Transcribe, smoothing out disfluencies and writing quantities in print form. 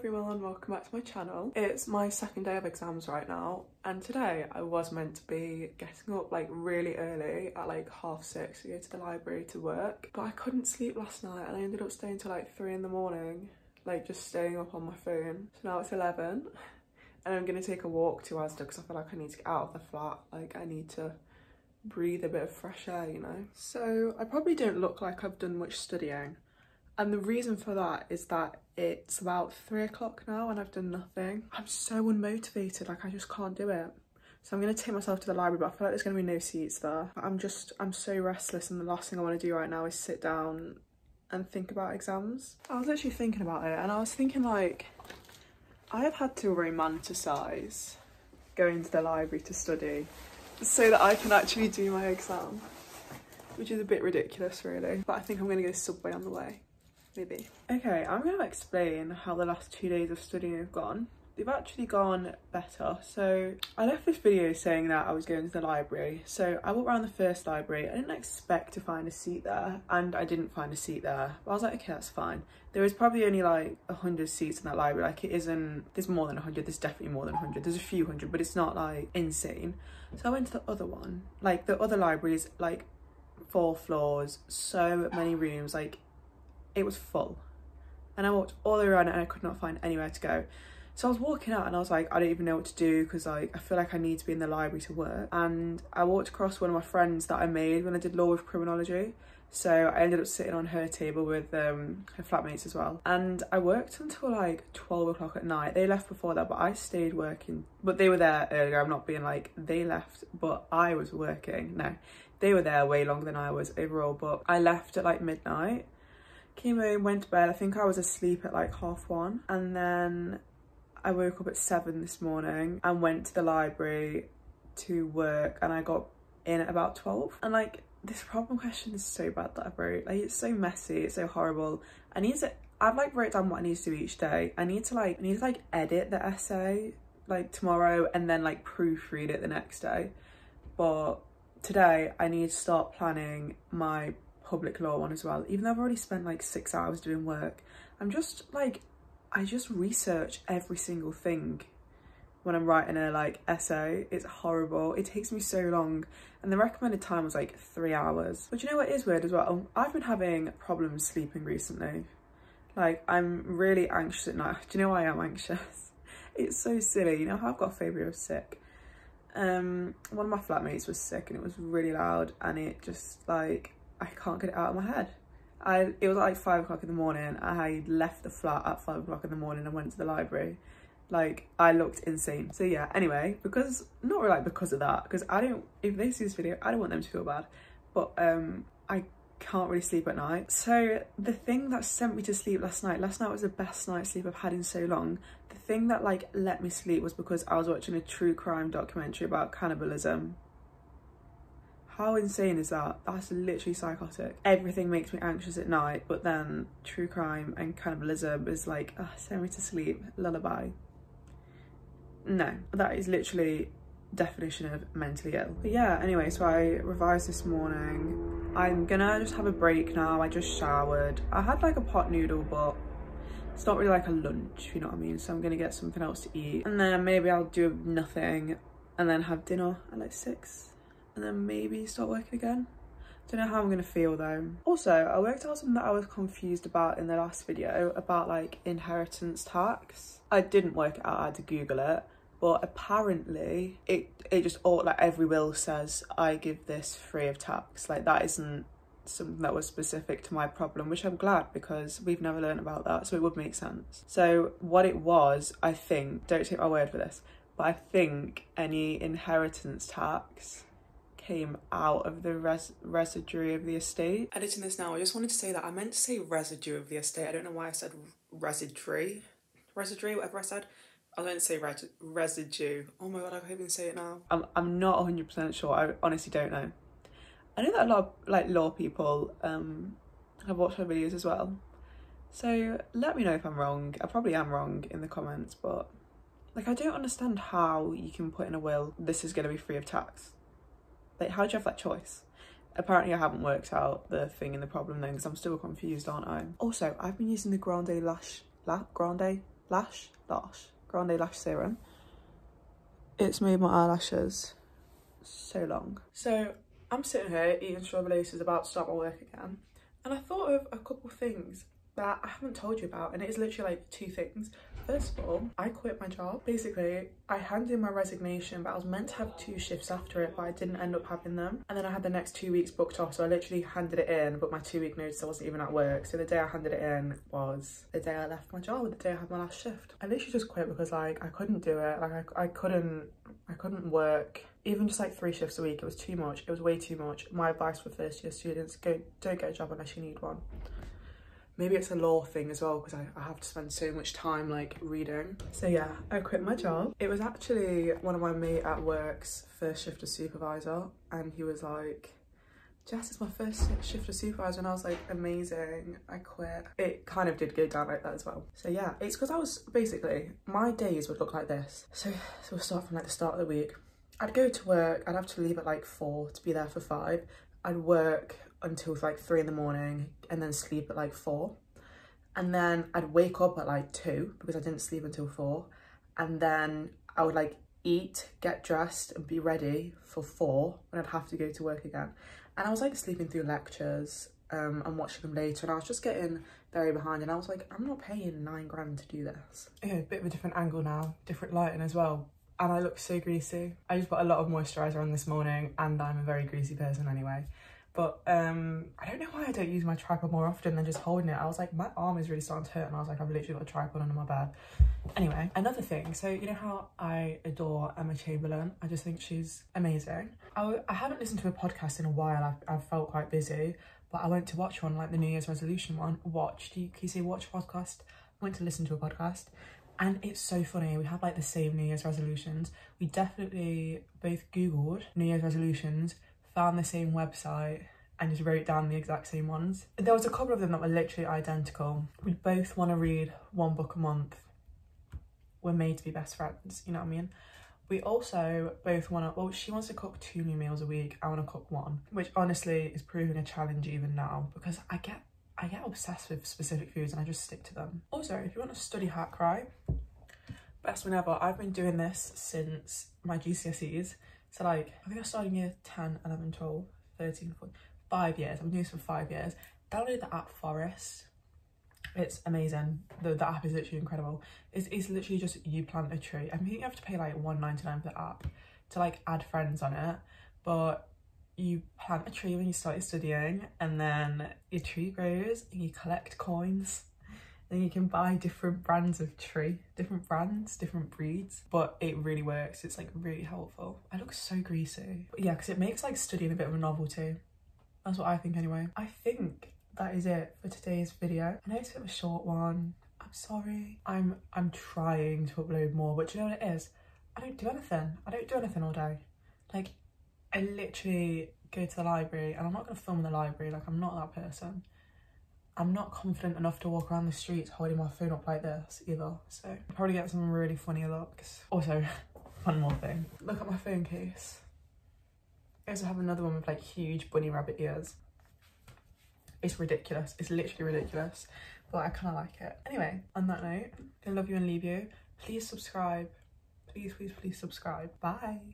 everyone, welcome back to my channel. It's my second day of exams right now, and today I was meant to be getting up like really early at like 6:30 to go to the library to work, but I couldn't sleep last night and I ended up staying till like 3 in the morning, like just staying up on my phone. So now it's 11 and I'm gonna take a walk to Asda because I feel like I need to get out of the flat. Like I need to breathe a bit of fresh air, you know? So I probably don't look like I've done much studying. And the reason for that is that it's about 3 o'clock now and I've done nothing. I'm so unmotivated, like I just can't do it. So I'm gonna take myself to the library, but I feel like there's gonna be no seats there. I'm so restless, and the last thing I wanna do right now is sit down and think about exams. I was literally thinking about it and I was thinking like, I have had to romanticize going to the library to study so that I can actually do my exam, which is a bit ridiculous really. But I think I'm gonna go Subway on the way. Maybe. Okay, I'm going to explain how the last 2 days of studying have gone. They've actually gone better. So I left this video saying that I was going to the library. So I walked around the first library. I didn't expect to find a seat there, and I didn't find a seat there. But I was like, okay, that's fine. There is probably only like 100 seats in that library. Like it isn't, there's more than 100. There's definitely more than 100. There's a few hundred, but it's not like insane. So I went to the other one. Like the other library is like 4 floors, so many rooms, like it was full, and I walked all the way around it and I could not find anywhere to go. So I was walking out and I was like, I don't even know what to do because like I feel like I need to be in the library to work. And I walked across one of my friends that I made when I did law with criminology, so I ended up sitting on her table with her flatmates as well, and I worked until like 12 o'clock at night. They left before that, but I stayed working. But they were there earlier. I'm not being like they left, but I was working. No, they were there way longer than I was overall, but I left at like midnight. Came home, went to bed. I think I was asleep at like 1:30, and then I woke up at 7 this morning and went to the library to work, and I got in at about 12. And like this problem question is so bad that I wrote. Like it's so messy, it's so horrible. I've like wrote down what I need to do each day. I need to edit the essay like tomorrow and then like proofread it the next day. But today I need to start planning my public law one as well, even though I've already spent like 6 hours doing work. I'm just like, I just research every single thing when I'm writing a like essay. It's horrible. It takes me so long, and the recommended time was like 3 hours. But you know what is weird as well? I've been having problems sleeping recently. Like I'm really anxious at night. Do you know why I'm anxious? It's so silly. You know how I've got a phobia of sick? One of my flatmates was sick and it was really loud, and it just like, I can't get it out of my head. It was like 5 o'clock in the morning. I left the flat at 5 o'clock in the morning and went to the library. Like I looked insane. So yeah, anyway, not really like because of that, because if they see this video, I don't want them to feel bad, but I can't really sleep at night. So the thing that sent me to sleep last night was the best night's sleep I've had in so long. The thing that like let me sleep was because I was watching a true crime documentary about cannibalism. How insane is that? That's literally psychotic. Everything makes me anxious at night, but then true crime and cannibalism is like, send me to sleep, lullaby. No, that is literally definition of mentally ill. But yeah, anyway, so I revised this morning. I'm gonna just have a break now. I just showered. I had like a pot noodle, but it's not really like a lunch, you know what I mean? So I'm gonna get something else to eat, and then maybe I'll do nothing and then have dinner at like 6. And then maybe start working again. Don't know how I'm gonna feel though. Also, I worked out something that I was confused about in the last video about like inheritance tax. I didn't work it out, I had to Google it, but apparently it just all like every will says I give this free of tax. Like that isn't something that was specific to my problem, which I'm glad, because we've never learned about that, so it would make sense. So what it was, I think, don't take my word for this, but I think any inheritance tax came out of the residue of the estate. Editing this now, I just wanted to say that I meant to say residue of the estate. I don't know why I said residue, whatever I said. I was meant to say residue. Oh my god, I can't even say it now. I'm not 100% sure. I honestly don't know. I know that a lot of like law people have watched my videos as well. So let me know if I'm wrong. I probably am wrong in the comments, but like I don't understand how you can put in a will, this is going to be free of tax. Like, how do you have that choice? Apparently I haven't worked out the thing in the problem then, because I'm still confused, aren't I? Also, I've been using the Grande Grande Lash Serum. It's made my eyelashes so long. So I'm sitting here eating strawberry laces, about to start my work again, and I thought of a couple things that I haven't told you about, and it is literally like 2 things. First of all, I quit my job. Basically, I handed in my resignation, but I was meant to have 2 shifts after it, but I didn't end up having them. And then I had the next 2 weeks booked off, so I literally handed it in, but my 2-week notice, I wasn't even at work. So the day I handed it in was the day I left my job, the day I had my last shift. I literally just quit because like I couldn't do it. Like I couldn't work. Even just like 3 shifts a week, it was too much. It was way too much. My advice for first year students, don't get a job unless you need one. Maybe it's a law thing as well, because I have to spend so much time like reading. So yeah, I quit my job. It was actually one of my mate at work's first shift as supervisor, and he was like, Jess, it's my first shift as supervisor, and I was like, amazing, I quit. It kind of did go down like that as well. So yeah, it's because I was basically, my days would look like this. So we'll start from like the start of the week. I'd go to work, I'd have to leave at like 4 to be there for 5. I'd work until like 3 in the morning and then sleep at like 4. And then I'd wake up at like 2 because I didn't sleep until 4. And then I would like eat, get dressed and be ready for 4 when I'd have to go to work again. And I was like sleeping through lectures and watching them later, and I was just getting very behind, and I was like, I'm not paying 9 grand to do this. Yeah, a bit of a different angle now, different lighting as well. And I look so greasy. I just put a lot of moisturiser on this morning, and I'm a very greasy person anyway. But I don't know why I don't use my tripod more often than just holding it. I was like, my arm is really starting to hurt, and I was like, I've literally got a tripod under my bed. Anyway, another thing. So you know how I adore Emma Chamberlain? I just think she's amazing. I haven't listened to a podcast in a while. I've felt quite busy, but I went to watch one, like the New Year's resolution one. Can you say watch podcast? I went to listen to a podcast. And it's so funny, we have like the same New Year's resolutions. We definitely both Googled New Year's resolutions, found the same website, and just wrote down the exact same ones. There was a couple of them that were literally identical. We both want to read 1 book a month. We're made to be best friends, you know what I mean? We also both want to, well, she wants to cook 2 new meals a week, I want to cook 1, which honestly is proving a challenge even now, because I get obsessed with specific foods and I just stick to them. Also, if you want to study hack, right? Best one ever. I've been doing this since my GCSEs. So like, I think I started in year 10, 11, 12, 13, 14, 5 years. I'm doing this for 5 years. Downloaded the app Forest. It's amazing. The app is literally incredible. It's literally just you plant a tree. I think you have to pay like £1.99 for the app to like add friends on it. But you plant a tree when you started studying, and then your tree grows and you collect coins. Then you can buy different brands of tree, different brands, different breeds, but it really works. It's like really helpful. I look so greasy. But yeah, because it makes like studying a bit of a novelty. That's what I think anyway. I think that is it for today's video. I know it's a bit of a short one. I'm sorry. I'm trying to upload more, but do you know what it is? I don't do anything. I don't do anything all day. Like, I literally go to the library, and I'm not going to film in the library. Like, I'm not that person. I'm not confident enough to walk around the streets holding my phone up like this either. So I'll probably get some really funny looks. Also, one more thing. Look at my phone case. I also have another one with like huge bunny rabbit ears. It's ridiculous. It's literally ridiculous. But I kind of like it. Anyway, on that note, I love you and leave you. Please subscribe. Please, please, please subscribe. Bye.